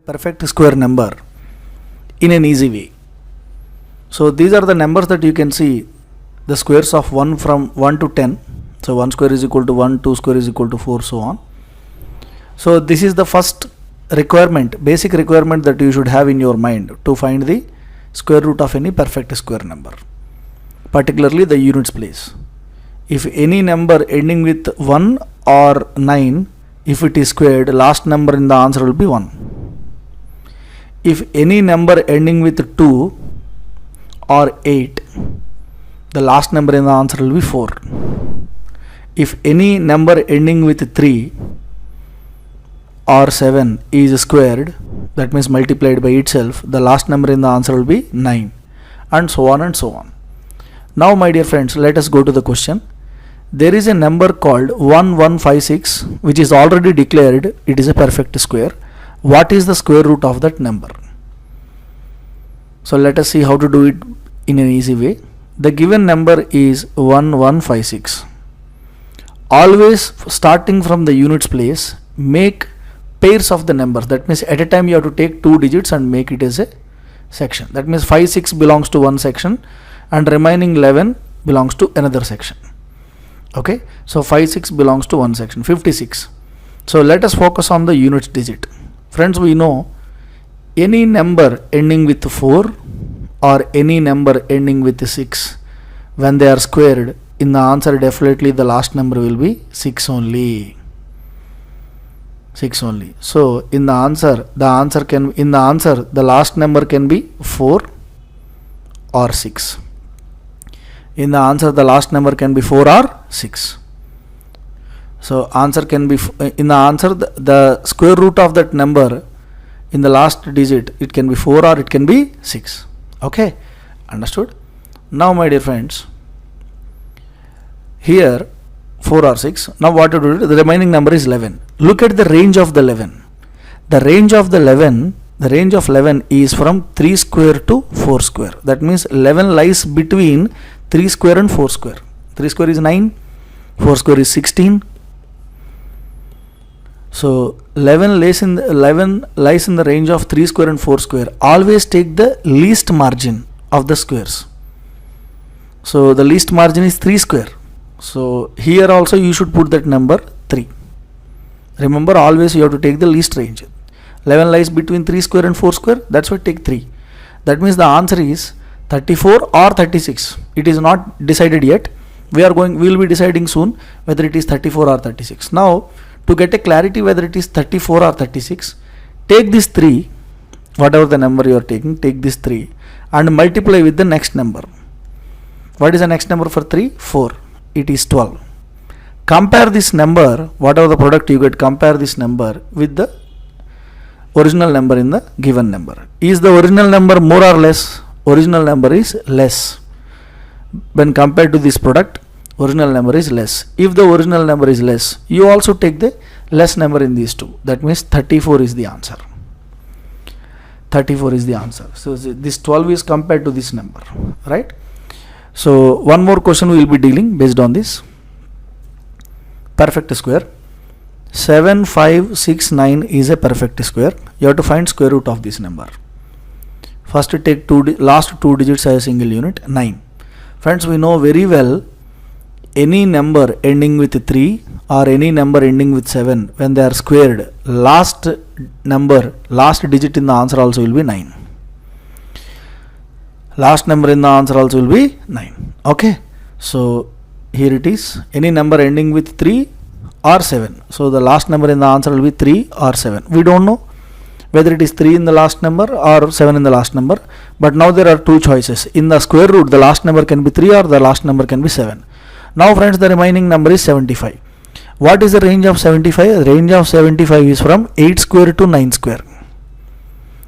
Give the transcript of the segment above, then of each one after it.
perfect square number in an easy way. So these are the numbers that you can see, the squares of 1 from 1 to 10. So 1 square is equal to 1, 2 square is equal to 4, so on. So this is the first requirement, basic requirement that you should have in your mind to find the square root of any perfect square number, particularly the units place. If any number ending with 1 or 9, if it is squared, last number in the answer will be 1. If any number ending with 2 or 8, the last number in the answer will be 4. If any number ending with 3 or 7 is squared, that means multiplied by itself, the last number in the answer will be 9, and so on and so on. Now my dear friends, let us go to the question. There is a number called 1156 which is already declared it is a perfect square. What is the square root of that number? So let us see how to do it in an easy way. The given number is 1156. Always starting from the units place, make pairs of the numbers. That means at a time you have to take 2 digits and make it as a section. That means 5, 6 belongs to one section and remaining 11 belongs to another section. Okay, so 5, 6 belongs to one section, 56. So let us focus on the units digit. Friends, we know any number ending with 4 or any number ending with 6, when they are squared, in the answer definitely the last number will be 6 only. 6 only. So in the answer, the last number can be 4 or 6. In the answer, the last number can be 4 or 6. So answer can be, in the answer, the square root of that number in the last digit, it can be 4 or it can be 6. Okay, understood? Now my dear friends, here 4 or 6. Now what to do? The remaining number is 11. Look at the range of the 11. The range of 11 is from 3 square to 4 square. That means 11 lies between 3 square and 4 square. 3 square is 9, 4 square is 16. So 11 lies in the range of 3 square and 4 square. Always take the least margin of the squares. So the least margin is 3 square. So here also you should put that number 3. Remember, always you have to take the least range. 11 lies between 3 square and 4 square. That's why take 3. That means the answer is 34 or 36. It is not decided yet. We will be deciding soon whether it is 34 or 36. Now to get a clarity whether it is 34 or 36, take this 3, whatever the number you are taking, take this 3 and multiply with the next number. What is the next number for 3? 4. It is 12. Compare this number, whatever the product you get, compare this number with the original number in the given number. Is the original number more or less? Original number is less. When compared to this product, original number is less. If the original number is less, you also take the less number in these two. That means 34 is the answer. 34 is the answer. So this 12 is compared to this number, right? So one more question we will be dealing based on this. Perfect square. 7569 is a perfect square. You have to find square root of this number. First take last 2 digits as a single unit, 9. Friends, we know very well any number ending with 3 or any number ending with 7, when they are squared, last digit in the answer also will be 9. Last number in the answer also will be 9. Okay, so here it is, any number ending with 3 or 7. So the last number in the answer will be 3 or 7. We don't know whether it is 3 in the last number or 7 in the last number, but now there are two choices. In the square root, the last number can be 3 or the last number can be 7. Now friends, the remaining number is 75. What is the range of 75? The range of 75 is from 8 square to 9 square.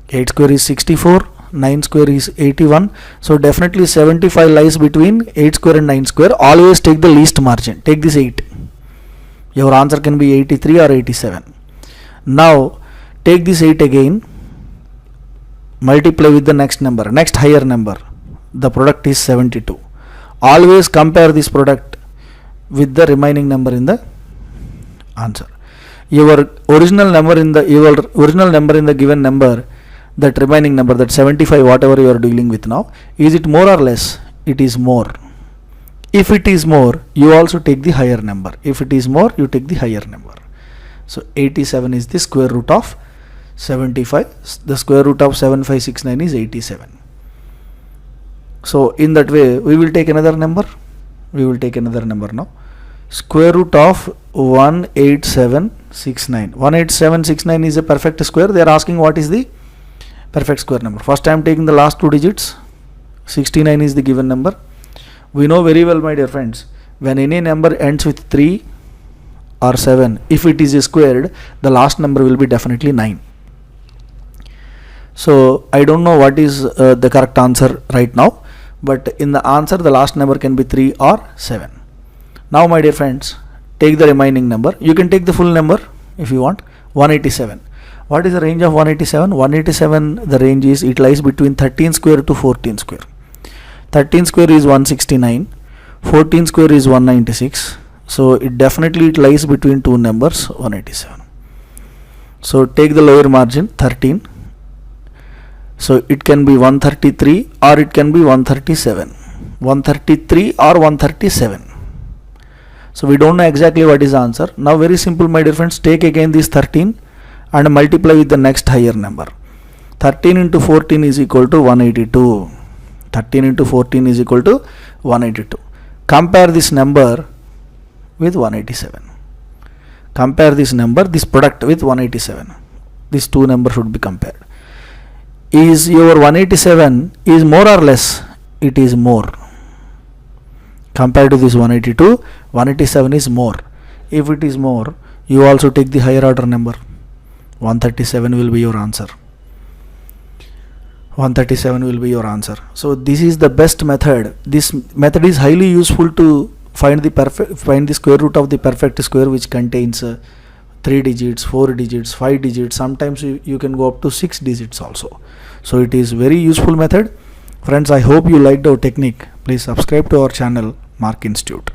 8 square is 64, 9 square is 81. So definitely 75 lies between 8 square and 9 square. Always take the least margin. Take this 8. Your answer can be 83 or 87. Now take this 8 again, multiply with the next number, next higher number. The product is 72. Always compare this product with the remaining number in the answer. your original number in the given number, that remaining number, that 75, whatever you are dealing with now, is it more or less? It is more. If it is more, you also take the higher number. If it is more, you take the higher number. So 87 is the square root of 75. The square root of 7569 is 87. So in that way, we will take another number. We will take another number now. Square root of 18769. 18769 is a perfect square. They are asking what is the perfect square number. First I am taking the last two digits. 69 is the given number. We know very well, my dear friends, when any number ends with 3 or 7, if it is squared, the last number will be definitely 9. So I don't know what is the correct answer right now, but in the answer the last number can be 3 or 7. Now my dear friends, take the remaining number. You can take the full number if you want. 187. What is the range of 187? 187, the range is, it lies between 13 square to 14 square. 13 square is 169, 14 square is 196. So it definitely lies between two numbers, 187. So take the lower margin, 13. So it can be 133 or it can be 137. 133 or 137. So we don't know exactly what is the answer. Now very simple, my dear friends, take again this 13 and multiply with the next higher number. 13 into 14 is equal to 182. 13 into 14 is equal to 182. Compare this number with 187. Compare this number, this product with 187. These two numbers should be compared. Is your 187 is more or less? It is more. Compared to this 182, 187 is more. If it is more, you also take the higher order number. 137 will be your answer. 137 will be your answer. So this is the best method. This method is highly useful to find the square root of the perfect square, which contains 3 digits, 4 digits, 5 digits. Sometimes you can go up to 6 digits also. So it is very useful method. Friends, I hope you liked our technique. Please subscribe to our channel, Mark Institute.